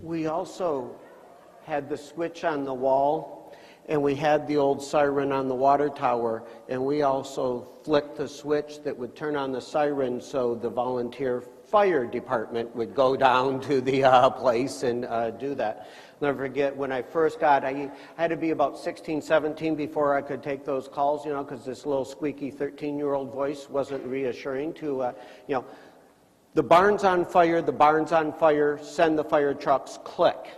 We also had the switch on the wall, and we had the old siren on the water tower, and we also flicked the switch that would turn on the siren so the volunteer fire department would go down to the place and do that. I'll never forget when I first got, I had to be about 16, 17 before I could take those calls, you know, because this little squeaky 13-year-old voice wasn't reassuring to, you know, the barn's on fire, send the fire trucks, click.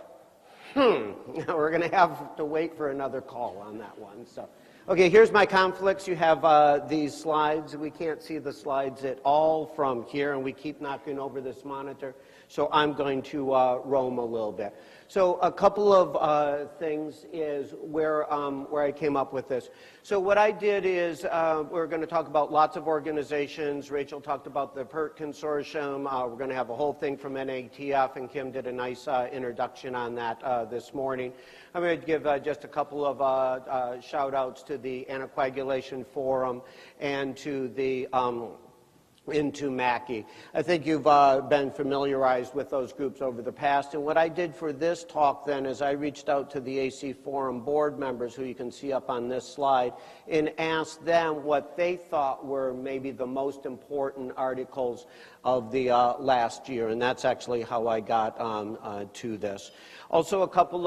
We're going to have to wait for another call on that one. So, okay, here's my conflicts. You have these slides. We can't see the slides at all from here, and we keep knocking over this monitor. So I'm going to roam a little bit. So a couple of things is where I came up with this. So what I did is we're going to talk about lots of organizations. Rachel talked about the PERT Consortium. We're going to have a whole thing from NATF, and Kim did a nice introduction on that this morning. I'm going to give just a couple of shout-outs to the Anticoagulation Forum and to the into Mackey. I think you've been familiarized with those groups over the past, and what I did for this talk then is I reached out to the AC Forum board members, who you can see up on this slide, and asked them what they thought were maybe the most important articles of the last year, and that's actually how I got to this. Also, a couple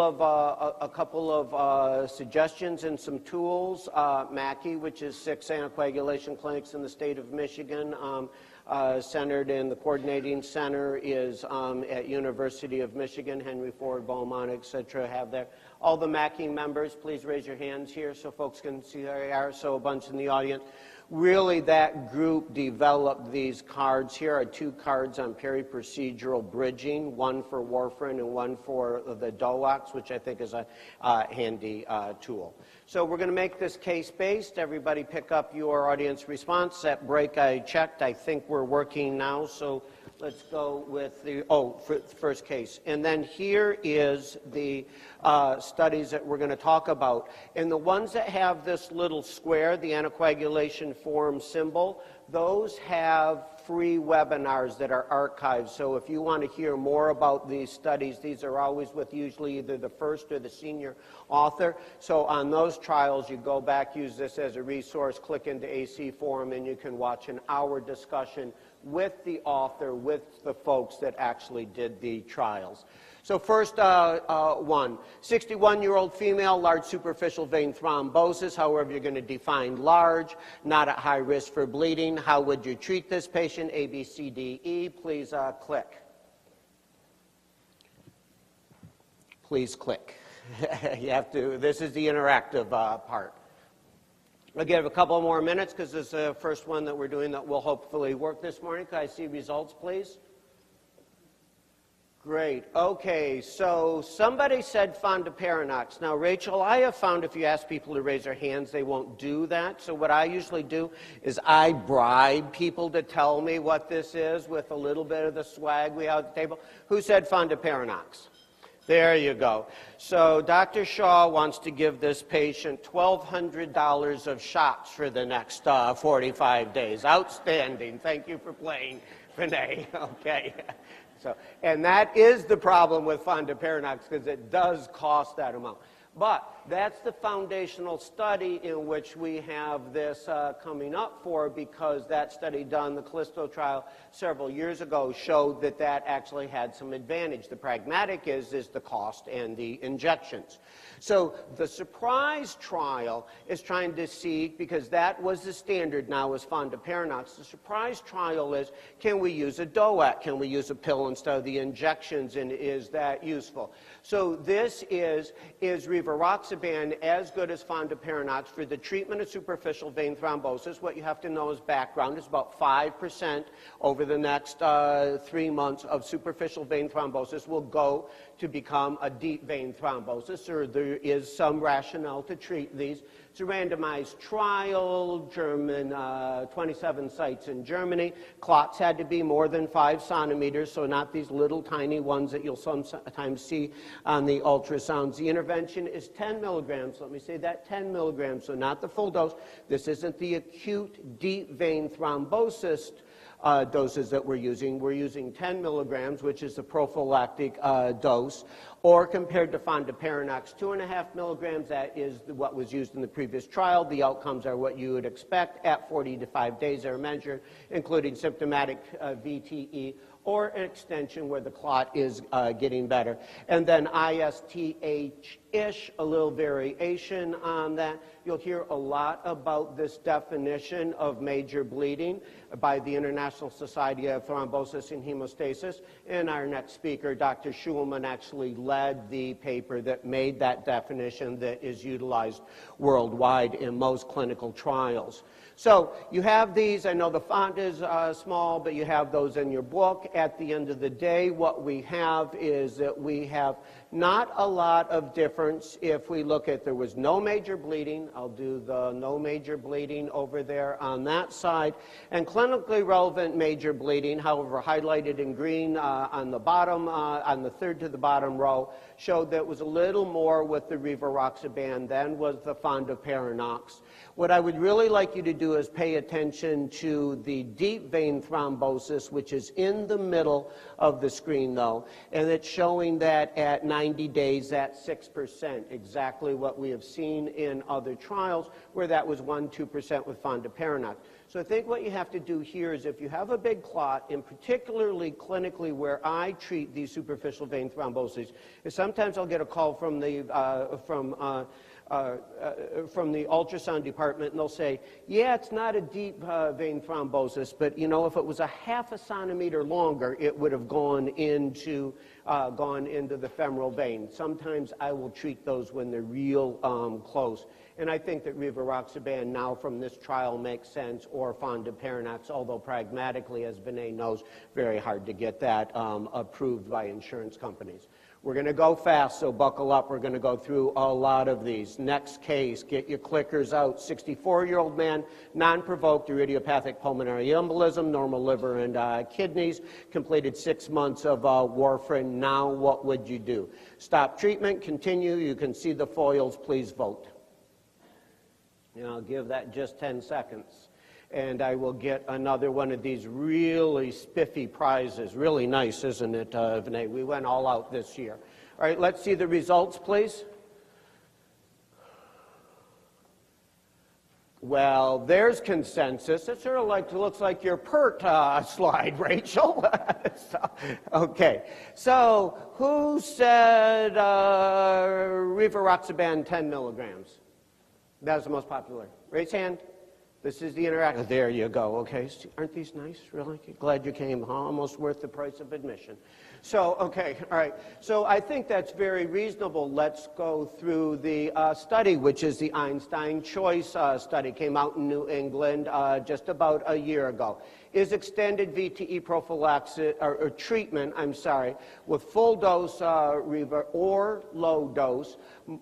of suggestions and some tools. Mackey, which is 6 anticoagulation clinics in the state of Michigan, centered in the coordinating center is at University of Michigan. Henry Ford, Beaumont, etc. have there. All the Mackey members, please raise your hands here so folks can see who they are. So a bunch in the audience. Really, that group developed these cards. Here are 2 cards on peri-procedural bridging, one for warfarin and one for the DOACs, which I think is a handy tool. So we're going to make this case-based. Everybody pick up your audience response. At break, I checked. I think we're working now, so let's go with the first case. And then here is the studies that we're going to talk about. And the ones that have this little square, the Anticoagulation Forum symbol, those have free webinars that are archived. So if you want to hear more about these studies, these are always with usually either the first or the senior author. So on those trials, you go back, use this as a resource, click into AC Forum, and you can watch an hour discussion with the author, with the folks that actually did the trials. So first one, 61-year-old female, large superficial vein thrombosis, however you're going to define large, not at high risk for bleeding. How would you treat this patient? A, B, C, D, E. Please click. Please click. You have to, this is the interactive part. I'll give a couple more minutes because this is the first one that we're doing that will hopefully work this morning. Can I see results, please? Great. Okay, so somebody said fondaparinux. Now, Rachel, I have found if you ask people to raise their hands, they won't do that. So what I usually do is I bribe people to tell me what this is with a little bit of the swag we have at the table. Who said fondaparinux? There you go. So Dr. Shaw wants to give this patient $1,200 of shots for the next 45 days. Outstanding. Thank you for playing, Renee. Okay. So, and that is the problem with fondaparinux because it does cost that amount. But that's the foundational study in which we have this coming up for, because that study done, the Callisto trial several years ago, showed that that actually had some advantage. The pragmatic is the cost and the injections. So the surprise trial is trying to see, because that was the standard now is fondaparinux, the surprise trial is, can we use a DOAC? Can we use a pill instead of the injections, and is that useful? So this is rivaroxaban as good as fondaparinux for the treatment of superficial vein thrombosis? What you have to know as background is about 5% over the next 3 months of superficial vein thrombosis will go to become a deep vein thrombosis, or there is some rationale to treat these. It's a randomized trial, German, 27 sites in Germany. Clots had to be more than 5 centimeters, so not these little tiny ones that you'll sometimes see on the ultrasounds. The intervention is 10 milligrams. Let me say that, 10 milligrams, so not the full dose. This isn't the acute deep vein thrombosis doses that we're using. We're using 10 milligrams, which is the prophylactic dose, or compared to fondaparinux, 2.5 milligrams, that is what was used in the previous trial. The outcomes are what you would expect at 40 to 5 days are measured, including symptomatic VTE, or an extension where the clot is getting better. And then ISTH-ish, a little variation on that. You'll hear a lot about this definition of major bleeding by the International Society of Thrombosis and Hemostasis. And our next speaker, Dr. Schulman, actually led the paper that made that definition that is utilized worldwide in most clinical trials. So you have these. I know the font is small, but you have those in your book. At the end of the day, what we have is that we have not a lot of difference if we look at there was no major bleeding. I'll do the no major bleeding over there on that side. And clinically relevant major bleeding, however, highlighted in green on the bottom, on the third to the bottom row, showed that it was a little more with the rivaroxaban than was the fondaparinux. What I would really like you to do is pay attention to the deep vein thrombosis, which is in the middle of the screen, though, and it's showing that at 90 days, that's 6%, exactly what we have seen in other trials, where that was 1-2% with fondaparinux. So I think what you have to do here is if you have a big clot, and particularly clinically where I treat these superficial vein thromboses, is sometimes I'll get a call from the ultrasound department, and they'll say, yeah, it's not a deep vein thrombosis, but you know, if it was a half a centimeter longer, it would have gone into the femoral vein. Sometimes I will treat those when they're real close. And I think that rivaroxaban now from this trial makes sense, or fondaparinux, although pragmatically, as Vinay knows, very hard to get that approved by insurance companies. We're going to go fast, so buckle up. We're going to go through a lot of these. Next case, get your clickers out. 64-year-old man, non-provoked or idiopathic pulmonary embolism, normal liver and kidneys, completed 6 months of warfarin. Now what would you do? Stop treatment, continue. You can see the foils. Please vote. And I'll give that just 10 seconds. And I will get another one of these really spiffy prizes. Really nice, isn't it, Vinay? We went all out this year. All right, let's see the results, please. Well, there's consensus. It sort of looks like your PERT slide, Rachel. Okay, so who said rivaroxaban 10 milligrams? That was the most popular. Raise hand. This is the interactive. There you go. Okay, aren't these nice? Really? Glad you came. Almost worth the price of admission. So, okay, all right. So I think that's very reasonable. Let's go through the study, which is the Einstein Choice study. Came out in New England just about a year ago. Is extended VTE prophylaxis or treatment, with full dose Riva or low dose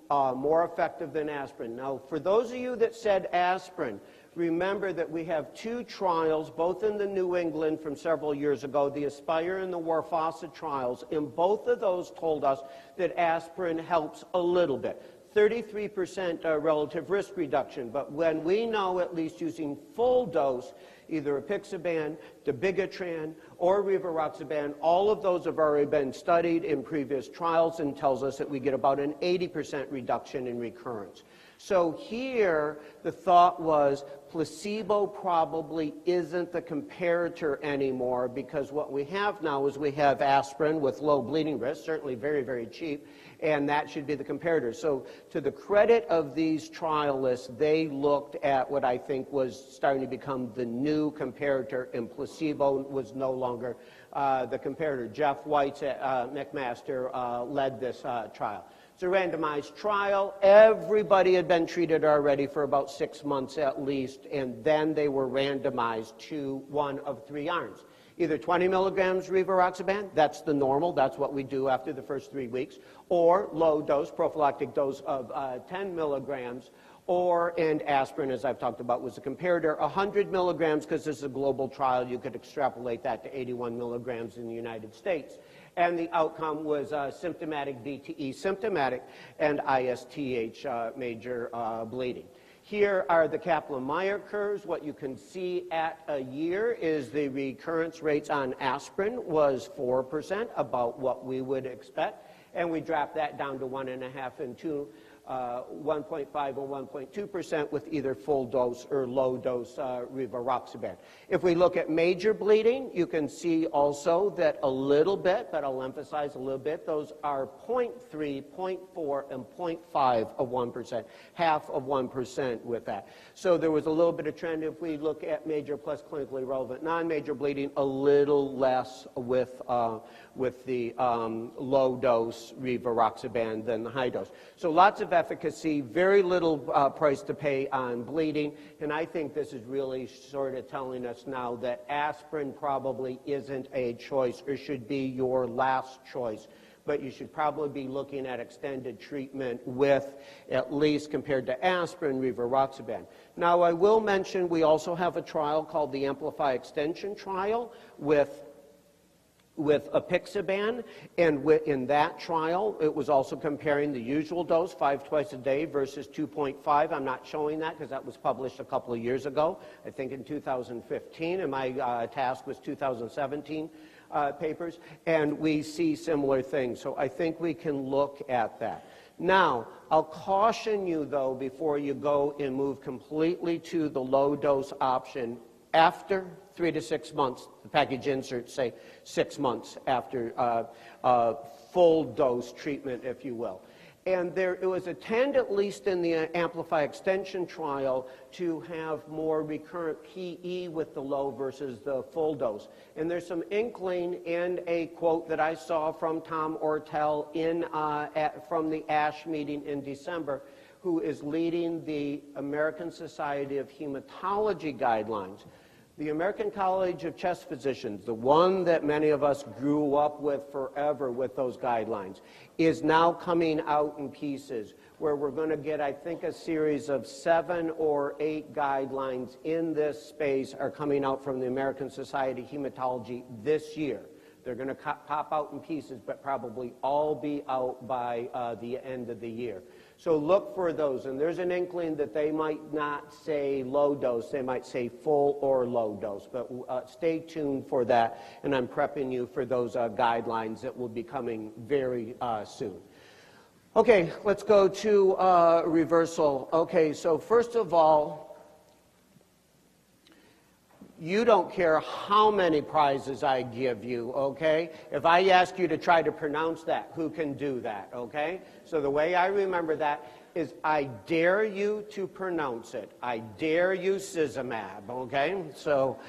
more effective than aspirin? Now, for those of you that said aspirin, remember that we have two trials, both in the New England from several years ago, the Aspire and the Warfarin trials, and both of those told us that aspirin helps a little bit. 33% relative risk reduction, but when we know, at least using full dose, either apixaban, dabigatran, or rivaroxaban, all of those have already been studied in previous trials and tells us that we get about an 80% reduction in recurrence. So here, the thought was placebo probably isn't the comparator anymore, because what we have now is we have aspirin with low bleeding risk, certainly very, very cheap, and that should be the comparator. So to the credit of these trialists, they looked at what I think was starting to become the new comparator, and placebo was no longer the comparator. Jeff Weitz at McMaster led this trial. It's a randomized trial. Everybody had been treated already for about 6 months at least, and then they were randomized to one of three arms. Either 20 milligrams rivaroxaban, that's the normal, that's what we do after the first 3 weeks, or low dose, prophylactic dose of 10 milligrams, and aspirin, as I've talked about, was the comparator. 100 milligrams, because this is a global trial, you could extrapolate that to 81 milligrams in the United States. And the outcome was symptomatic VTE, symptomatic, and ISTH, major bleeding. Here are the Kaplan-Meier curves. What you can see at a year is the recurrence rates on aspirin was 4%, about what we would expect. And we dropped that down to 1.5 and 2, 1.5 and 1.2% with either full dose or low dose rivaroxaban. If we look at major bleeding, you can see also that a little bit, but I'll emphasize a little bit, those are 0.3, 0.4, and 0.5 of 1%, half of 1% with that. So there was a little bit of trend. If we look at major plus clinically relevant non-major bleeding, a little less with the low dose rivaroxaban than the high dose. So lots of efficacy, very little price to pay on bleeding, and I think this is really sort of telling us now that aspirin probably isn't a choice or should be your last choice, but you should probably be looking at extended treatment with, at least compared to aspirin, rivaroxaban. Now I will mention we also have a trial called the Amplify Extension trial with apixaban, and in that trial, it was also comparing the usual dose, 5 twice a day versus 2.5. I'm not showing that because that was published a couple of years ago, I think in 2015, and my task was 2017 papers, and we see similar things. So I think we can look at that. Now, I'll caution you, though, before you go and move completely to the low-dose option, after 3 to 6 months, the package inserts say 6 months after full dose treatment, if you will. And it was a trend, at least in the Amplify Extension trial, to have more recurrent PE with the low versus the full dose. And there's some inkling in a quote that I saw from Tom Ortel from the ASH meeting in December, who is leading the American Society of Hematology guidelines. The American College of Chest Physicians, the one that many of us grew up with forever with those guidelines, is now coming out in pieces where we're going to get, I think, a series of 7 or 8 guidelines in this space are coming out from the American Society of Hematology this year. They're going to pop out in pieces, but probably all be out by the end of the year. So look for those, and there's an inkling that they might not say low dose, they might say full or low dose, but stay tuned for that, and I'm prepping you for those guidelines that will be coming very soon. Okay, let's go to reversal. Okay, so first of all, you don't care how many prizes I give you, okay? If I ask you to try to pronounce that, who can do that, okay? So the way I remember that is I dare you to pronounce it. I dare you Cizumab, okay? So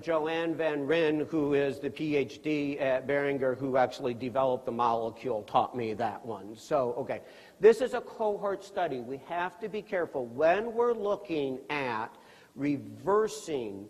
Joanne Van Ryn, who is the PhD at Beringer, who actually developed the molecule, taught me that one. So, okay, this is a cohort study. We have to be careful when we're looking at reversing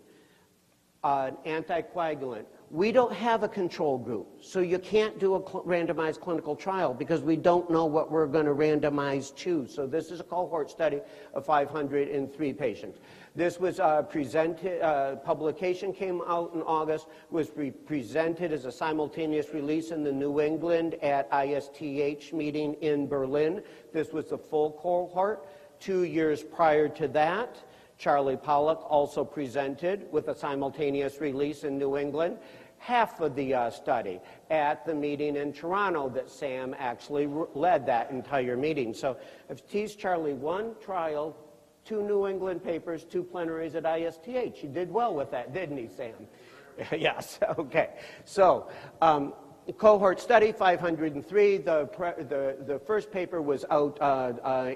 an anticoagulant. We don't have a control group, so you can't do a randomized clinical trial because we don't know what we're going to randomize to. So this is a cohort study of 503 patients. This was presented, publication came out in August, was presented as a simultaneous release in the New England at ISTH meeting in Berlin. This was the full cohort. 2 years prior to that, Charlie Pollack also presented with a simultaneous release in New England, half of the study at the meeting in Toronto that Sam actually led that entire meeting. So I've teased Charlie 1 trial, 2 New England papers, 2 plenaries at ISTH. He did well with that, didn't he, Sam? Yes, okay. So cohort study, 503. The first paper was out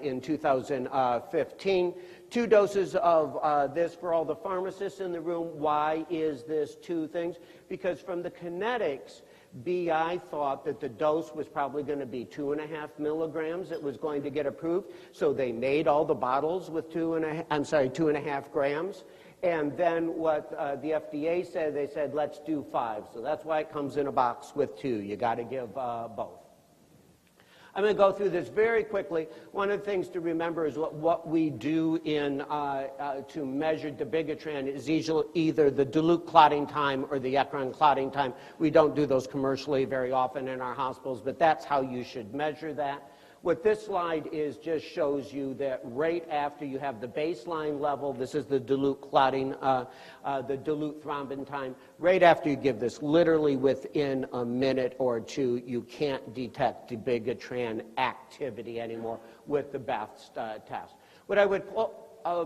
in 2015. 2 doses of this for all the pharmacists in the room. Why is this 2 things? Because from the kinetics, BI thought that the dose was probably going to be 2.5 milligrams. It was going to get approved. So they made all the bottles with 2.5 grams. And then what the FDA said, they said, let's do 5. So that's why it comes in a box with 2. You got to give both. I'm going to go through this very quickly. One of the things to remember is what we do to measure dabigatran is either the dilute clotting time or the ecarin clotting time. We don't do those commercially very often in our hospitals, but that's how you should measure that. What this slide is just shows you that right after you have the baseline level, this is the dilute clotting, the dilute thrombin time, right after you give this, literally within a minute or two, you can't detect dabigatran activity anymore with the Beth's test. What I would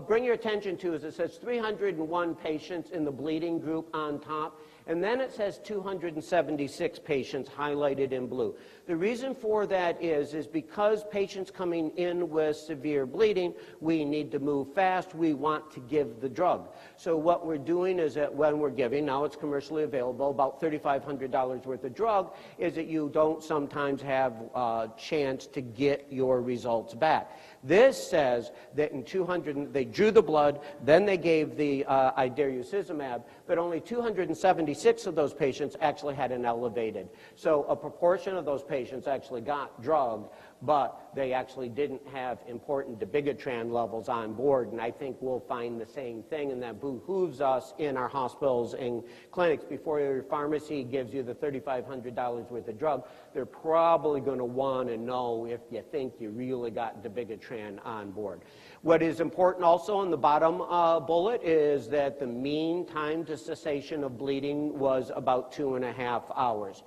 bring your attention to is it says 301 patients in the bleeding group on top, and then it says 276 patients highlighted in blue. The reason for that is because patients coming in with severe bleeding, we need to move fast, we want to give the drug. So what we're doing is that when we're giving, now it's commercially available, about $3,500 worth of drug, is that you don't sometimes have a chance to get your results back. This says that in 200, they drew the blood, then they gave the idarucizumab, but only 276 of those patients actually had an elevated. So a proportion of those patients actually got drug, but they actually didn't have important dabigatran levels on board, and I think we'll find the same thing, and that behooves us in our hospitals and clinics. Before your pharmacy gives you the $3,500 worth of drug, they're probably going to want to know if you think you really got dabigatran on board. What is important also on the bottom bullet is that the mean time to cessation of bleeding was about 2.5 hours.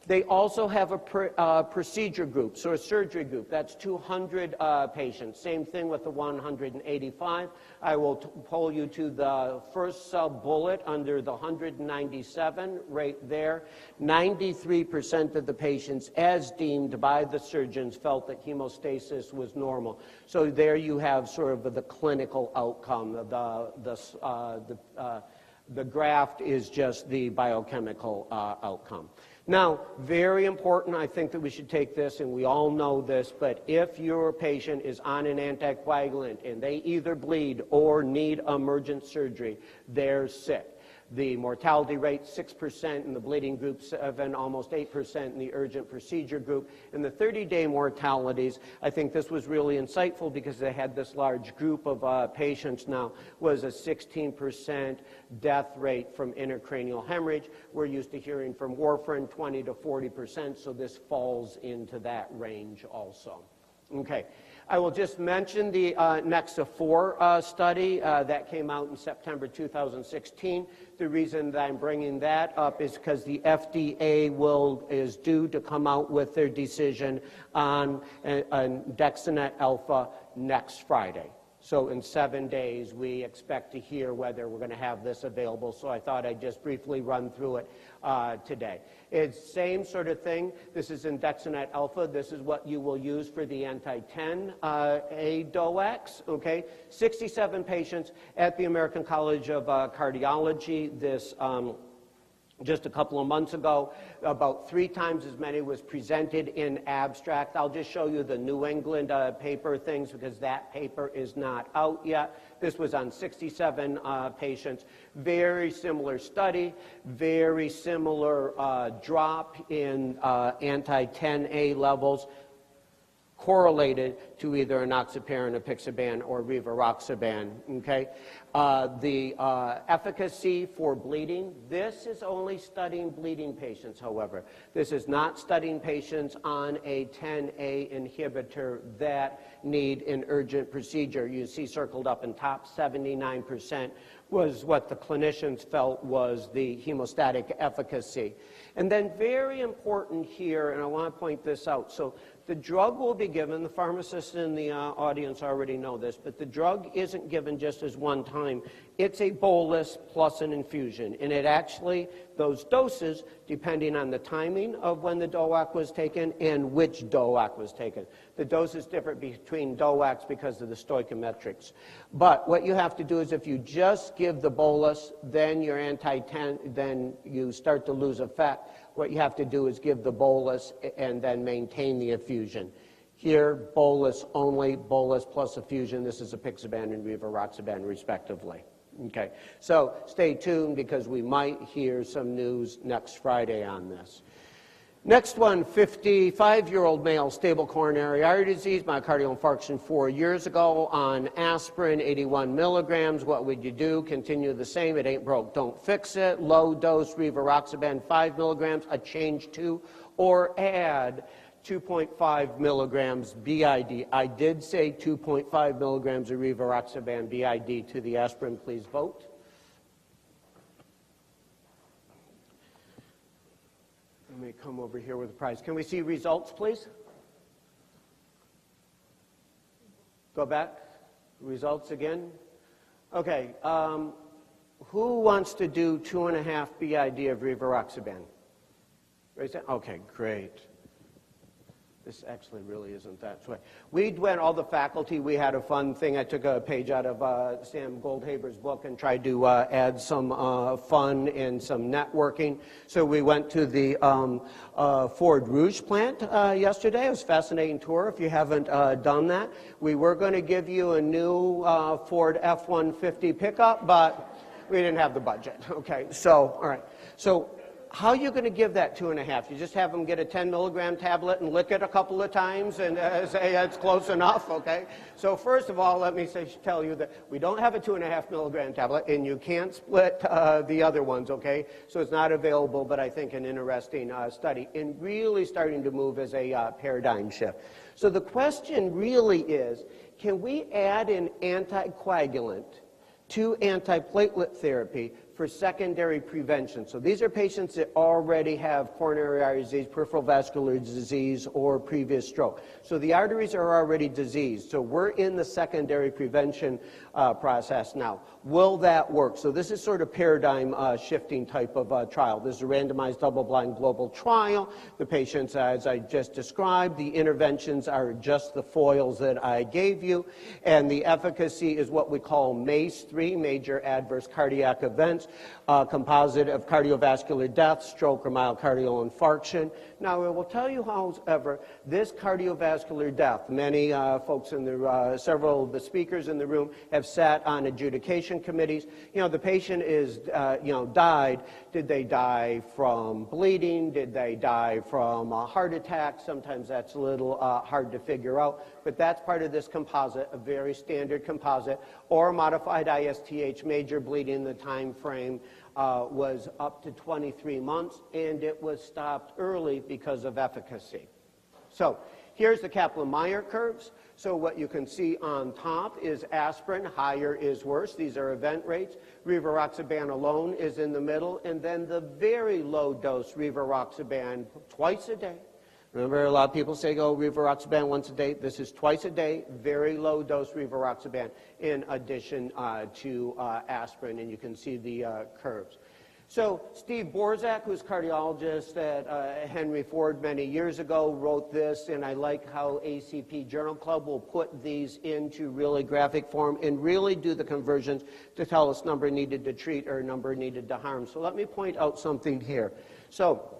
They also have a procedure group, so a surgery group. That's 200 patients. Same thing with the 185. I will pull you to the first sub-bullet under the 197 right there. 93% of the patients, as deemed by the surgeons, felt that hemostasis was normal. So there you have sort of the clinical outcome. The graft is just the biochemical outcome. Now, very important, I think that we should take this, and we all know this, but if your patient is on an anticoagulant and they either bleed or need emergent surgery, they're sick. The mortality rate, 6% in the bleeding group, 7, almost 8% in the urgent procedure group. And the 30-day mortalities, I think this was really insightful because they had this large group of patients now, was a 16% death rate from intracranial hemorrhage. We're used to hearing from warfarin, 20 to 40%, so this falls into that range also. Okay. I will just mention the NEXA-4 study that came out in September 2016. The reason that I'm bringing that up is because the FDA is due to come out with their decision on Dexanet alpha next Friday. So in 7 days, we expect to hear whether we're going to have this available. So I thought I'd just briefly run through it today. It's same sort of thing. This is in Dexanet alpha. This is what you will use for the anti-10A DOACs. Okay, 67 patients at the American College of Cardiology. This just a couple of months ago, about 3 times as many was presented in abstract. I'll just show you the New England paper things because that paper is not out yet. This was on 67 patients. Very similar study, very similar drop in anti-10A levels, correlated to either enoxaparin, apixaban, or rivaroxaban, okay? The efficacy for bleeding, this is only studying bleeding patients, however. This is not studying patients on a 10A inhibitor that need an urgent procedure. You see circled up in top, 79% was what the clinicians felt was the hemostatic efficacy. And then very important here, and I want to point this out, so the drug will be given, the pharmacists in the audience already know this, but the drug isn't given just as one time. It's a bolus plus an infusion, and it actually, those doses, depending on the timing of when the DOAC was taken and which DOAC was taken. The doses differ between DOACs because of the stoichiometrics. But what you have to do is if you just give the bolus, then your anti-10, then you start to lose effect. What you have to do is give the bolus and then maintain the infusion. Here, bolus only, bolus plus infusion. This is apixaban and rivaroxaban, respectively. Okay, so stay tuned because we might hear some news next Friday on this. Next one, 55-year-old male, stable coronary artery disease, myocardial infarction 4 years ago on aspirin, 81 milligrams. What would you do? Continue the same. It ain't broke, don't fix it. Low dose rivaroxaban, 5 milligrams, a change to, or add 2.5 milligrams BID. I did say 2.5 milligrams of rivaroxaban BID to the aspirin. Please vote. Let me come over here with the prize. Can we see results, please? Go back. Results again. Okay. Who wants to do 2.5 BID of rivaroxaban? Raise that. Okay, great. This actually really isn't that way. We went, all the faculty, we had a fun thing. I took a page out of Sam Goldhaber's book and tried to add some fun and some networking. So we went to the Ford Rouge plant yesterday. It was a fascinating tour if you haven't done that. We were going to give you a new Ford F-150 pickup, but we didn't have the budget. Okay, so, all right. So, how are you going to give that 2.5? You just have them get a 10 milligram tablet and lick it a couple of times and say it's close enough, okay? So first of all, let me tell you that we don't have a 2.5 milligram tablet, and you can't split the other ones, okay? So it's not available, but I think an interesting study and really starting to move as a paradigm shift. So the question really is, can we add an anticoagulant to antiplatelet therapy for secondary prevention? So these are patients that already have coronary artery disease, peripheral vascular disease, or previous stroke. So the arteries are already diseased. So we're in the secondary prevention process now. Will that work? So this is sort of paradigm shifting type of trial. This is a randomized double-blind global trial. The patients, as I just described, the interventions are just the foils that I gave you, and the efficacy is what we call MACE-3, major adverse cardiac events, composite of cardiovascular death, stroke, or myocardial infarction. Now, I will tell you, however, this cardiovascular death, many folks in the, several of the speakers in the room have sat on adjudication committees. You know, the patient is, died. Did they die from bleeding? Did they die from a heart attack? Sometimes that's a little hard to figure out, but that's part of this composite, a very standard composite, or modified ISTH, major bleeding. The time frame was up to 23 months, and it was stopped early because of efficacy. So here's the Kaplan-Meier curves. So what you can see on top is aspirin, higher is worse. These are event rates. Rivaroxaban alone is in the middle, and then the very low dose rivaroxaban twice a day. Remember, a lot of people say, oh, rivaroxaban once a day. This is twice a day, very low dose rivaroxaban in addition to aspirin, and you can see the curves. So Steve Borzak, who's a cardiologist at Henry Ford many years ago, wrote this, and I like how ACP Journal Club will put these into really graphic form and really do the conversions to tell us number needed to treat or number needed to harm. So let me point out something here. So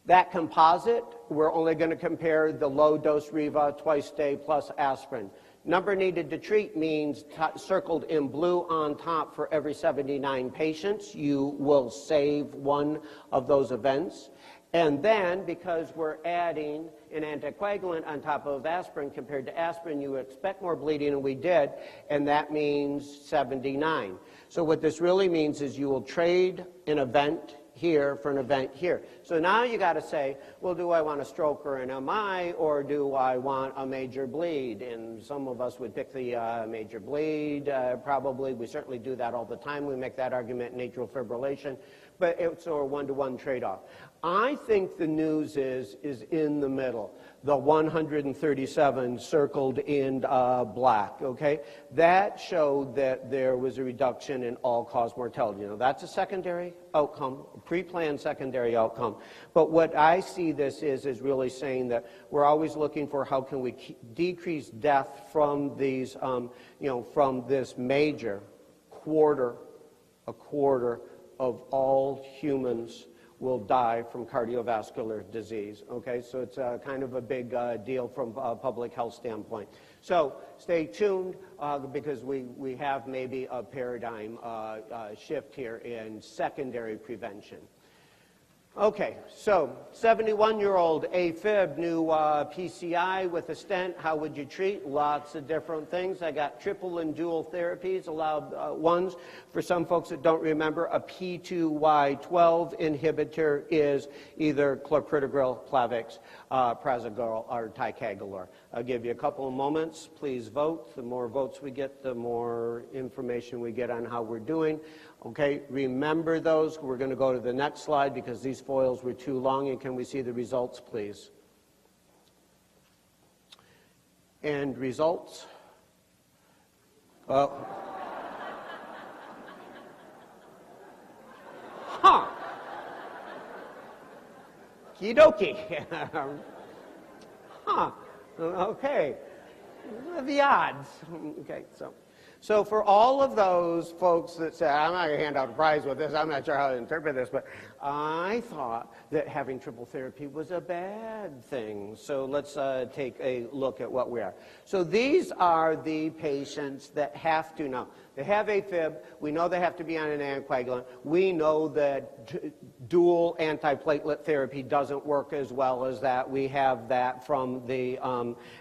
that composite, we're only going to compare the low-dose Riva twice a day plus aspirin. Number needed to treat means circled in blue on top for every 79 patients. You will save one of those events. And then, because we're adding an anticoagulant on top of aspirin compared to aspirin, you expect more bleeding, and we did, and that means 79. So what this really means is you will trade an event here for an event here. So now you got to say, well, do I want a stroke or an MI, or do I want a major bleed? And some of us would pick the major bleed, probably. We certainly do that all the time. We make that argument in atrial fibrillation, but it's a one-to-one trade-off. I think the news is in the middle, the 137 circled in black, okay? That showed that there was a reduction in all-cause mortality. You know, that's a secondary outcome, a pre-planned secondary outcome. But what I see this is really saying that we're always looking for how can we decrease death from these, from this major a quarter of all humans will die from cardiovascular disease, okay? So it's kind of a big deal from a public health standpoint. So stay tuned because we have maybe a paradigm shift here in secondary prevention. Okay, so 71-year-old AFib, new PCI with a stent. How would you treat? Lots of different things. I got triple and dual therapies, allowed ones. For some folks that don't remember, a P2Y12 inhibitor is either clopidogrel, Plavix, prasugrel, or ticagrelor. I'll give you a couple of moments. Please vote. The more votes we get, the more information we get on how we're doing. Okay, remember those. We're going to go to the next slide because these foils were too long. And can we see the results, please? And results? Oh. Huh. Okie dokie. Huh. Okay. The odds. Okay, so for all of those folks that say, I'm not going to hand out a prize with this, I'm not sure how to interpret this, but I thought that having triple therapy was a bad thing. So let's take a look at what we are. So these are the patients that have to know. They have AFib. We know they have to be on an anticoagulant. We know that dual antiplatelet therapy doesn't work as well as that. We have that from the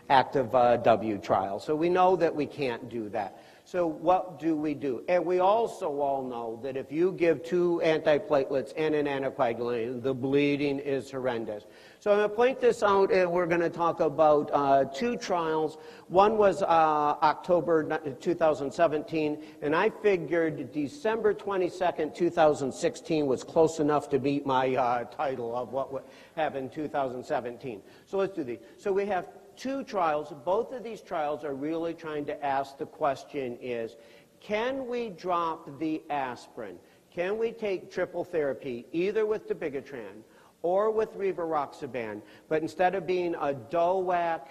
active W trial. So we know that we can't do that. So what do we do? And we also all know that if you give 2 antiplatelets and an anticoagulant, the bleeding is horrendous. So I'm going to point this out, and we're going to talk about 2 trials. One was October 2017, and I figured December 22nd, 2016 was close enough to beat my title of what happened in 2017. So let's do these. So we have 2 trials. Both of these trials are really trying to ask the question is, can we drop the aspirin? Can we take triple therapy either with dabigatran or with rivaroxaban, but instead of being a DOAC,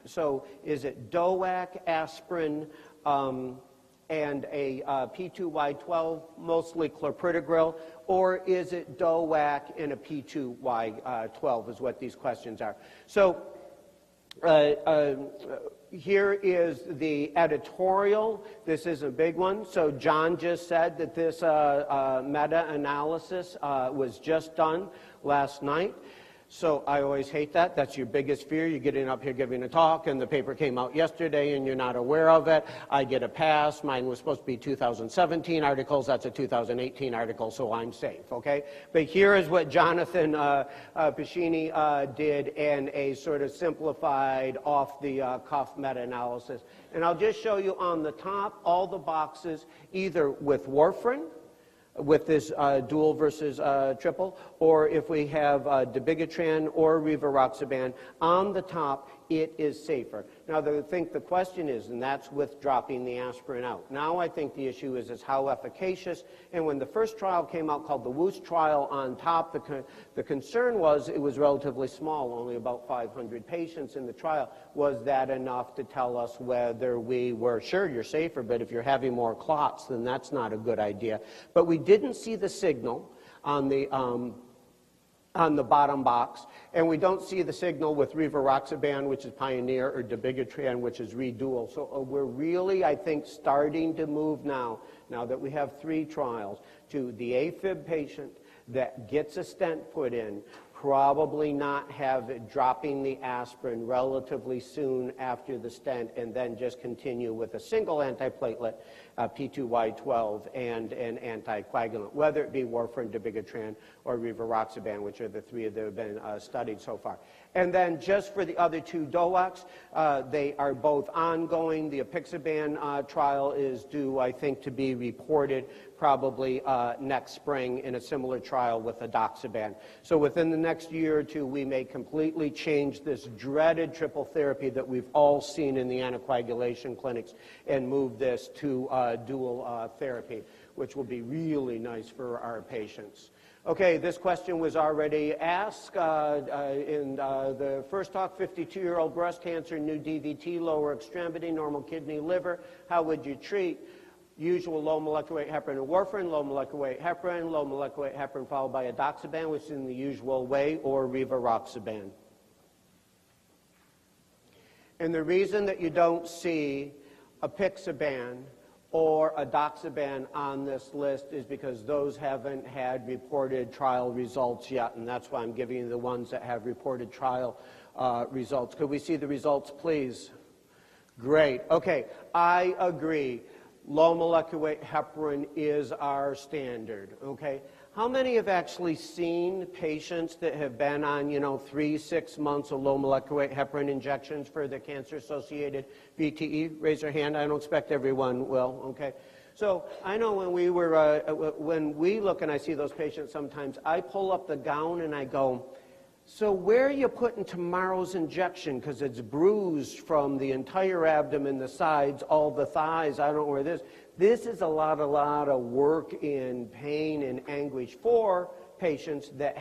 so is it DOAC, aspirin, and a P2Y12, mostly clopidogrel, or is it DOAC and a P2Y12 is what these questions are. So here is the editorial. This is a big one. So John just said that this meta-analysis was just done last night. So I always hate that. That's your biggest fear. You're getting up here giving a talk, and the paper came out yesterday, and you're not aware of it. I get a pass. Mine was supposed to be 2017 articles. That's a 2018 article, so I'm safe, okay? But here is what Jonathan Piscini did in a sort of simplified, off-the-cuff meta-analysis. And I'll just show you on the top all the boxes, either with warfarin, with this dual versus triple, or if we have dabigatran or rivaroxaban, on the top, it is safer. Now, I think the question is, and that's with dropping the aspirin out. Now I think the issue is how efficacious, and when the first trial came out called the Woos trial on top, the concern was it was relatively small, only about 500 patients in the trial. Was that enough to tell us whether we were, sure, you're safer, but if you're having more clots, then that's not a good idea. But we didn't see the signal on the bottom box, and we don't see the signal with rivaroxaban, which is Pioneer, or dabigatran, which is Redual. So we're really, I think, starting to move now that we have 3 trials, to the AFib patient that gets a stent put in, probably not have it dropping the aspirin relatively soon after the stent, and then just continue with a single antiplatelet, P2Y12, and an anticoagulant, whether it be warfarin, dabigatran, or rivaroxaban, which are the 3 that have been studied so far. And then just for the other 2 DOACs, they are both ongoing. The apixaban trial is due, I think, to be reported probably next spring in a similar trial with edoxaban. So within the next year or 2, we may completely change this dreaded triple therapy that we've all seen in the anticoagulation clinics and move this to dual therapy, which will be really nice for our patients. Okay, this question was already asked in the first talk. 52-year-old breast cancer, new DVT, lower extremity, normal kidney, liver. How would you treat? Usual low molecular weight heparin and warfarin, low molecular weight heparin followed by edoxaban, which is in the usual way, or rivaroxaban. And the reason that you don't see apixaban or edoxaban on this list is because those haven't had reported trial results yet, and that's why I'm giving you the ones that have reported trial results. Could we see the results, please? Great. Okay, I agree. Low molecular weight heparin is our standard, okay? How many have actually seen patients that have been on, 3-6 months of low molecular weight heparin injections for their cancer-associated VTE? Raise your hand. I don't expect everyone will, okay? So I know when we look and I see those patients sometimes, I pull up the gown and I go, so where are you putting tomorrow's injection? Because it's bruised from the entire abdomen, the sides, all the thighs. I don't know where it is. This is a lot of work in pain and anguish for patients that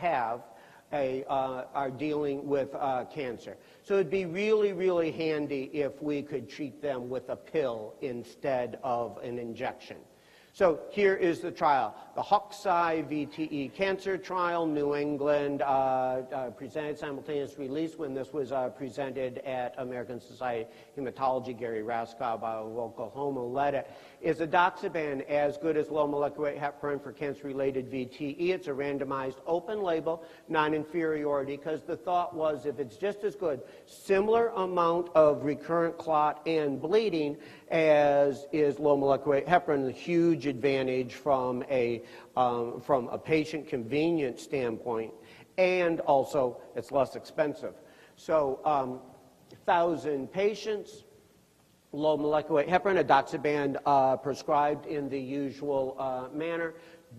are dealing with cancer. So it'd be really, really handy if we could treat them with a pill instead of an injection. So here is the trial. The Hoxsci VTE cancer trial, New England, presented simultaneous release when this was presented at American Society of Hematology. Gary Raskob of Oklahoma led it. Is edoxaban as good as low molecular weight heparin for cancer-related VTE? It's a randomized open label, non-inferiority, because the thought was if it's just as good, similar amount of recurrent clot and bleeding as is low molecular weight heparin, a huge advantage from a patient convenience standpoint, and also it's less expensive. So 1,000 patients, low molecular weight heparin, edoxaban prescribed in the usual manner.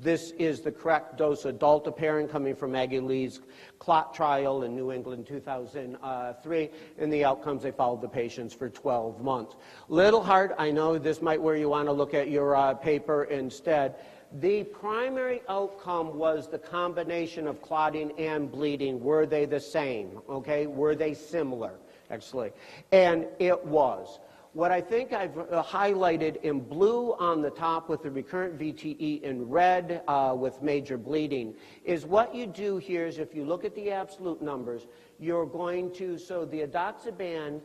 This is the correct dose adult heparin coming from Maggie Lee's clot trial in New England 2003. And the outcomes, they followed the patients for 12 months. Little hard, I know this might where you want to look at your paper instead. The primary outcome was the combination of clotting and bleeding. Were they the same? Okay, were they similar, actually? And it was. What I think I've highlighted in blue on the top with the recurrent VTE in red with major bleeding is what you do here is if you look at the absolute numbers, you're going to, so the edoxaban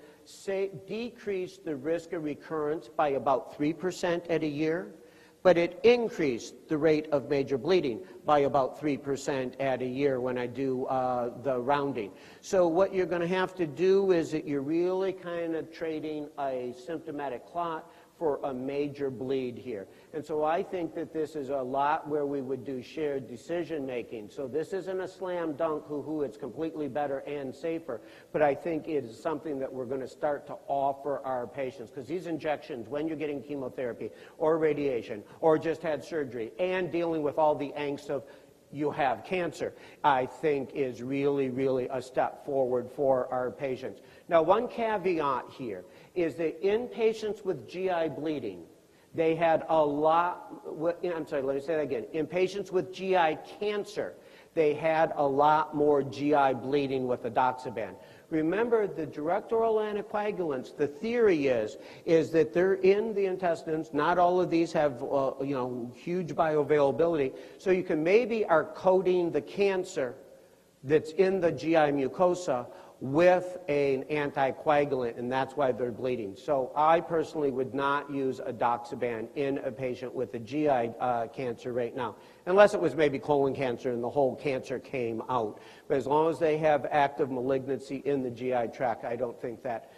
decreased the risk of recurrence by about 3% at a year, but it increased the rate of major bleeding by about 3% at a year when I do the rounding. So what you're going to have to do is that you're really kind of trading a symptomatic clot for a major bleed here. And so I think that this is a lot where we would do shared decision making. So this isn't a slam dunk, it's completely better and safer, but I think it is something that we're going to start to offer our patients, because these injections, when you're getting chemotherapy or radiation or just had surgery and dealing with all the angst of you have cancer, I think is really, really a step forward for our patients. Now, one caveat here is that in patients with GI bleeding, they had a lot, I'm sorry, let me say that again. In patients with GI cancer, they had a lot more GI bleeding with edoxaban. Remember, the direct oral anticoagulants, the theory is that they're in the intestines. Not all of these have, huge bioavailability. So you can maybe are coating the cancer that's in the GI mucosa with an anticoagulant, and that's why they're bleeding. So I personally would not use edoxaban in a patient with a GI cancer right now, unless it was maybe colon cancer and the whole cancer came out. But as long as they have active malignancy in the GI tract, I don't think that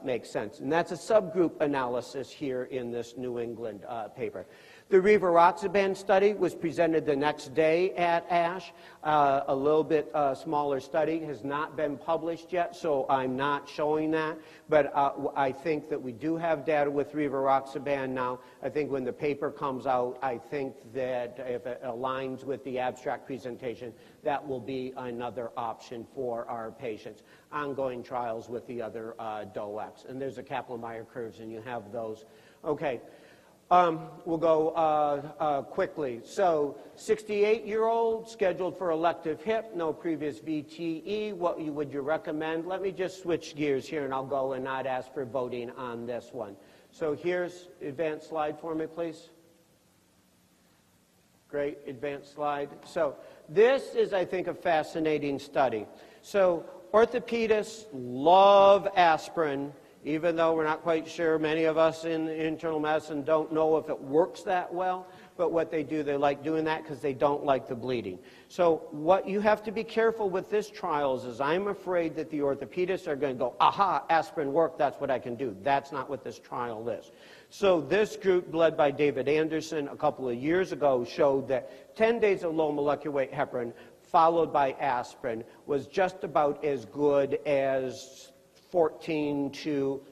makes sense. And that's a subgroup analysis here in this New England paper. The rivaroxaban study was presented the next day at ASH. A little bit smaller study, has not been published yet, so I'm not showing that. But I think that we do have data with rivaroxaban now. I think when the paper comes out, I think that if it aligns with the abstract presentation, that will be another option for our patients. Ongoing trials with the other DOACs. And there's the Kaplan-Meier curves, and you have those. Okay. We'll go quickly. So 68-year-old scheduled for elective hip, no previous VTE. What would you recommend? Let me just switch gears here, and I'll go and not ask for voting on this one. So here's advanced slide for me, please. Great, advanced slide. So this is, I think, a fascinating study. So orthopedists love aspirin even though we're not quite sure, many of us in internal medicine don't know if it works that well, but what they do, they like doing that because they don't like the bleeding. So what you have to be careful with this trial is I'm afraid that the orthopedists are going to go, aha, aspirin worked, that's what I can do. That's not what this trial is. So this group, led by David Anderson a couple of years ago, showed that 10 days of low molecular weight heparin followed by aspirin was just about as good as 14 to,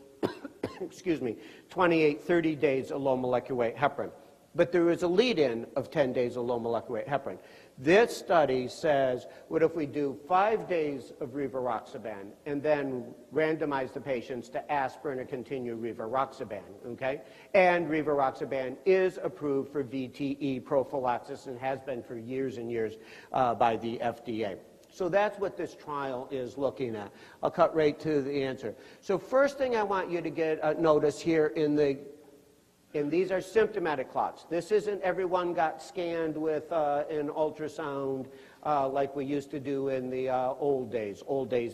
excuse me, 28, 30 days of low molecular weight heparin. But there is a lead-in of 10 days of low molecular weight heparin. This study says, what if we do 5 days of rivaroxaban and then randomize the patients to aspirin or continue rivaroxaban, okay? And rivaroxaban is approved for VTE prophylaxis and has been for years and years by the FDA. So that's what this trial is looking at. I'll cut right to the answer. So first thing I want you to get notice here and these are symptomatic clots. This isn't everyone got scanned with an ultrasound like we used to do in the old days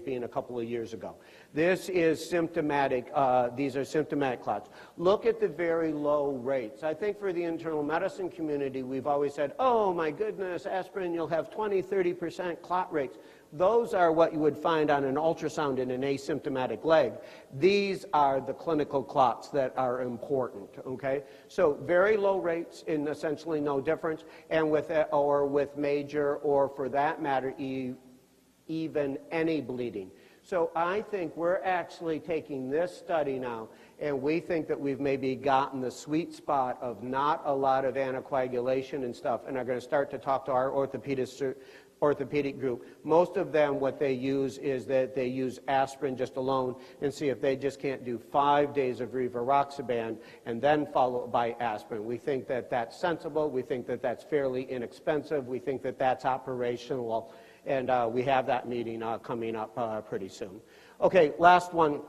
being a couple of years ago. This is symptomatic, these are symptomatic clots. Look at the very low rates. I think for the internal medicine community, we've always said, oh my goodness, aspirin, you'll have 20, 30% clot rates. Those are what you would find on an ultrasound in an asymptomatic leg. These are the clinical clots that are important, okay? So very low rates in essentially no difference, and with major, or for that matter, even any bleeding. So I think we're actually taking this study now, and we think that we've maybe gotten the sweet spot of not a lot of anticoagulation and stuff, and are going to start to talk to our orthopedic group. Most of them, what they use is that they use aspirin just alone and see if they just can't do 5 days of rivaroxaban and then follow by aspirin. We think that that's sensible. We think that that's fairly inexpensive. We think that that's operational, and we have that meeting coming up pretty soon. Okay, last one.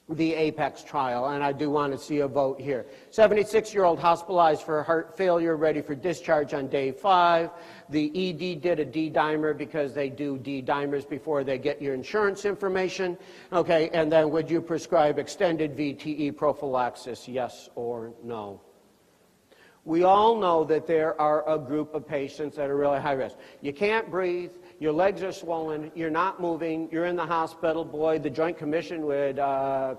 The APEX trial, and I do want to see a vote here. 76-year-old hospitalized for heart failure, ready for discharge on day 5. The ED did a D-dimer because they do D-dimers before they get your insurance information. Okay, and then would you prescribe extended VTE prophylaxis, yes or no? We all know that there are a group of patients that are really high risk. You can't breathe, your legs are swollen, you're not moving, you're in the hospital. Boy, the Joint Commission would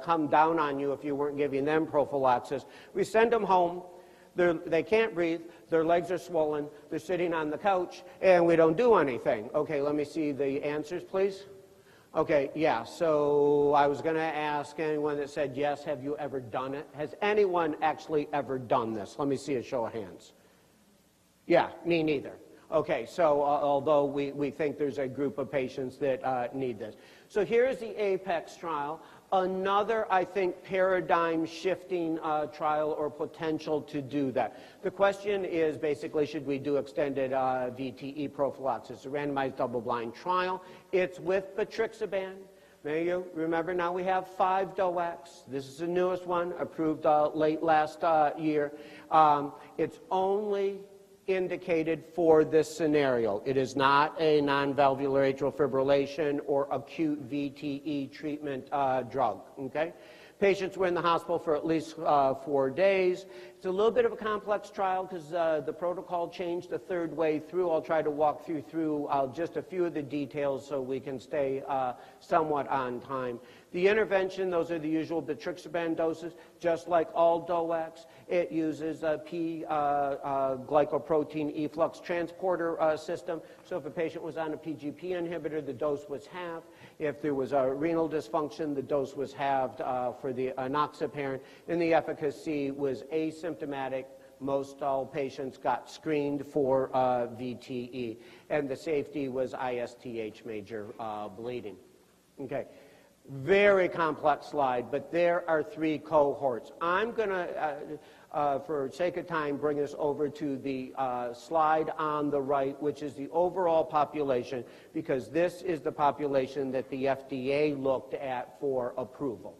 come down on you if you weren't giving them prophylaxis. We send them home, they can't breathe, their legs are swollen, they're sitting on the couch, and we don't do anything. Okay, let me see the answers, please. Okay, yeah, so I was going to ask anyone that said yes, have you ever done it? Has anyone actually ever done this? Let me see a show of hands. Yeah, me neither. Okay, so although we think there's a group of patients that need this. So here's the APEX trial. Another, I think, paradigm-shifting trial or potential to do that. The question is basically, should we do extended VTE prophylaxis, a randomized double-blind trial? It's with betrixaban. May you remember now we have 5 DOACs. This is the newest one, approved late last year. It's only indicated for this scenario. It is not a non-valvular atrial fibrillation or acute VTE treatment drug, okay? Patients were in the hospital for at least 4 days. It's a little bit of a complex trial because the protocol changed the third way through. I'll try to walk through just a few of the details so we can stay somewhat on time. The intervention, those are the usual betrixaban doses, just like all DOACs. It uses a P-glycoprotein efflux transporter system. So if a patient was on a PGP inhibitor, the dose was halved. If there was a renal dysfunction, the dose was halved for the enoxaparin, and the efficacy was asymptomatic. Most all patients got screened for VTE, and the safety was ISTH major bleeding. Okay. Very complex slide, but there are 3 cohorts. I'm going to, for sake of time, bring us over to the slide on the right, which is the overall population, because this is the population that the FDA looked at for approval.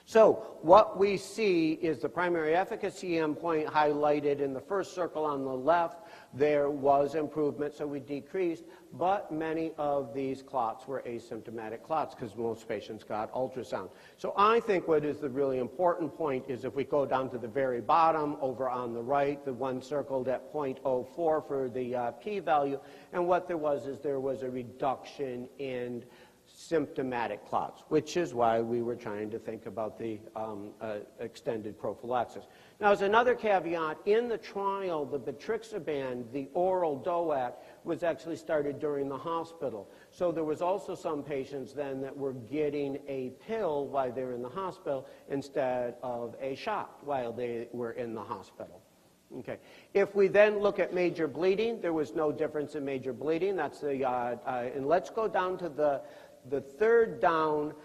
So what we see is the primary efficacy endpoint highlighted in the first circle on the left. There was improvement, so we decreased, but many of these clots were asymptomatic clots because most patients got ultrasound. So I think what is the really important point is if we go down to the very bottom over on the right, the one circled at 0.04 for the p-value, and what there was is there was a reduction in symptomatic clots, which is why we were trying to think about the extended prophylaxis. Now, as another caveat, in the trial, the betrixaban, the oral DOAC, was actually started during the hospital. So there was also some patients then that were getting a pill while they were in the hospital instead of a shot while they were in the hospital. Okay. If we then look at major bleeding, there was no difference in major bleeding. That's the, and let's go down to the third down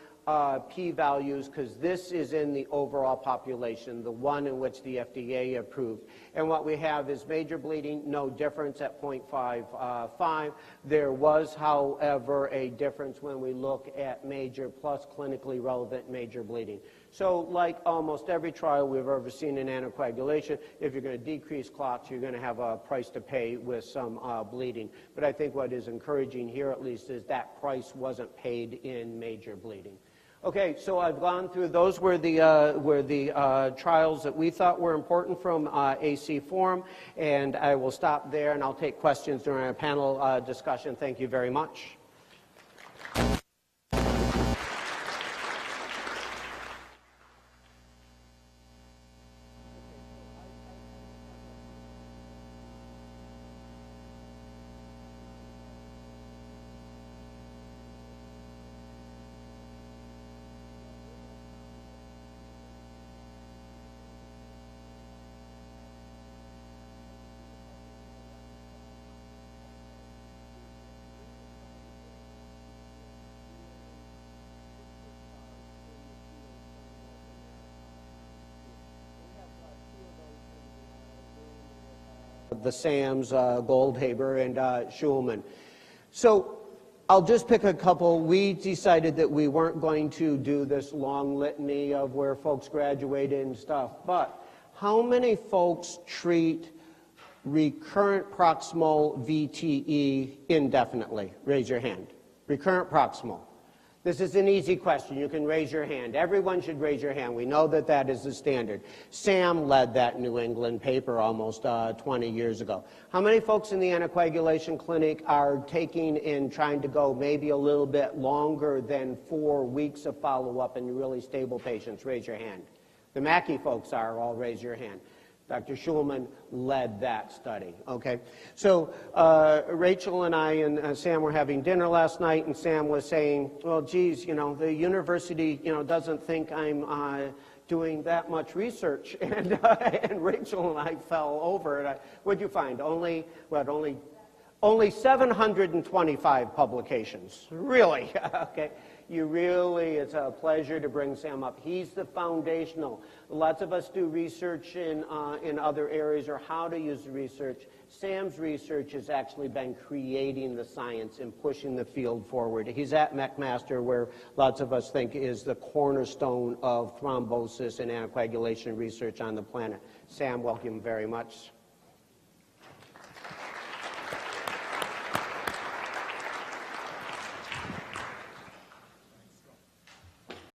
p-values, because this is in the overall population, the one in which the FDA approved. And what we have is major bleeding, no difference at 0.55. There was, however, a difference when we look at major plus clinically relevant major bleeding. So like almost every trial we've ever seen in anticoagulation, if you're going to decrease clots, you're going to have a price to pay with some bleeding. But I think what is encouraging here, at least, is that price wasn't paid in major bleeding. Okay, so I've gone through, those were the trials that we thought were important from AC Forum, and I will stop there and I'll take questions during our panel discussion. Thank you very much. The Sams, Goldhaber, and Schulman. So I'll just pick a couple. We decided that we weren't going to do this long litany of where folks graduated and stuff, but how many folks treat recurrent proximal VTE indefinitely? Raise your hand. Recurrent proximal. This is an easy question. You can raise your hand. Everyone should raise your hand. We know that that is the standard. Sam led that New England paper almost 20 years ago. How many folks in the anticoagulation clinic are taking and trying to go maybe a little bit longer than 4 weeks of follow-up in really stable patients? Raise your hand. The Mackey folks are, all raise your hand. Dr. Schulman led that study, okay? So Rachel and I and Sam were having dinner last night, and Sam was saying, well, geez, you know, the university, you know, doesn't think I'm doing that much research. And, and Rachel and I fell over, and what'd you find? Only 725 publications. Really? Okay. You really, it's a pleasure to bring Sam up. He's the foundational. Lots of us do research in other areas or how to use the research. Sam's research has actually been creating the science and pushing the field forward. He's at McMaster, where lots of us think is the cornerstone of thrombosis and anticoagulation research on the planet. Sam, welcome very much.